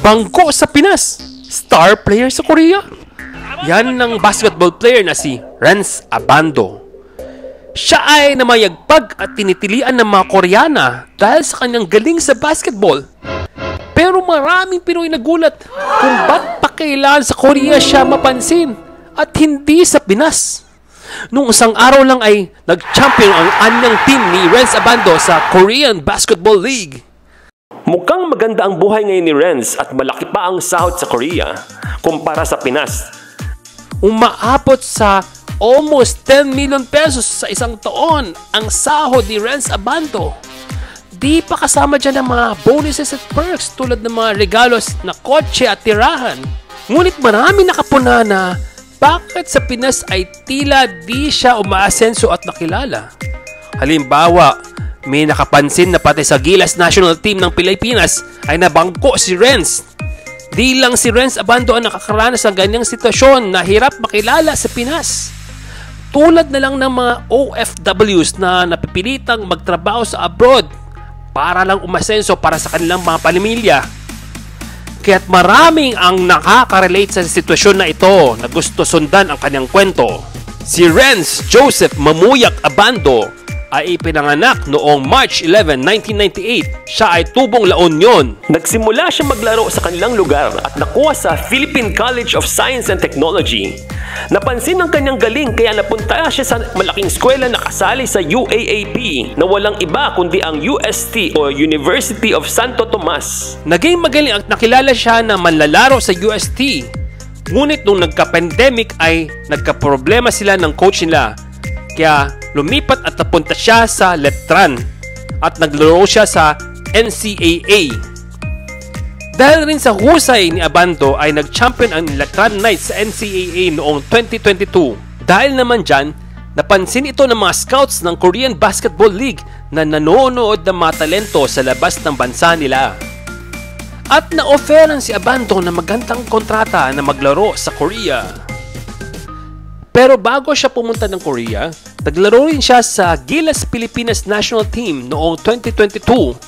nabangko sa Pinas. Star player sa Korea. Yan ng basketball player na si Renz Abando. Siya ay namayagpag at tinitilian ng mga Koreana dahil sa kanyang galing sa basketball. Pero maraming Pinoy nagulat kung ba't pa kailangan sa Korea siya mapansin at hindi sa Pinas. Nung isang araw lang ay nag-champion ang anyang team ni Renz Abando sa Korean Basketball League. Mukhang maganda ang buhay ngayon ni Renz at malaki pa ang sahod sa Korea kumpara sa Pinas. Umaabot sa almost 10 million pesos sa isang taon ang sahod ni Renz Abando. Di pa kasama dyan ang mga bonuses at perks tulad ng mga regalos na kotse at tirahan. Ngunit marami nakapuna na bakit sa Pinas ay tila di siya umaasenso at nakilala. Halimbawa, may nakapansin na pati sa Gilas National Team ng Pilipinas ay nabangko si Renz. Di lang si Renz Abando ang nakakaranas ng ganyang sitwasyon na hirap makilala sa Pinas. Tulad na lang ng mga OFWs na napipilitang magtrabaho sa abroad para lang umasenso para sa kanilang mga pamilya. Kaya't maraming ang nakaka-relate sa sitwasyon na ito na gusto sundan ang kanyang kwento. Si Renz Joseph Mamuyak Abando ay ipinanganak noong March 11, 1998. Siya ay tubong La Union. Nagsimula siya maglaro sa kanilang lugar at nakuha sa Philippine College of Science and Technology. Napansin ng kanyang galing kaya napunta siya sa malaking eskwela na kasali sa UAAP na walang iba kundi ang UST o University of Santo Tomas. Naging magaling at nakilala siya na manlalaro sa UST. Ngunit nung nagka-pandemic ay nagka-problema sila ng coach nila. Kaya lumipat at napunta siya sa Letran at naglaro siya sa NCAA. Dahil rin sa husay ni Abando ay nag-champion ang Letran Knights sa NCAA noong 2022. Dahil naman dyan, napansin ito ng mga scouts ng Korean Basketball League na nanonood ng mga talento sa labas ng bansa nila. At na-offeran si Abando ng magandang kontrata na maglaro sa Korea. Pero bago siya pumunta ng Korea, naglaro rin siya sa Gilas Pilipinas National Team noong 2022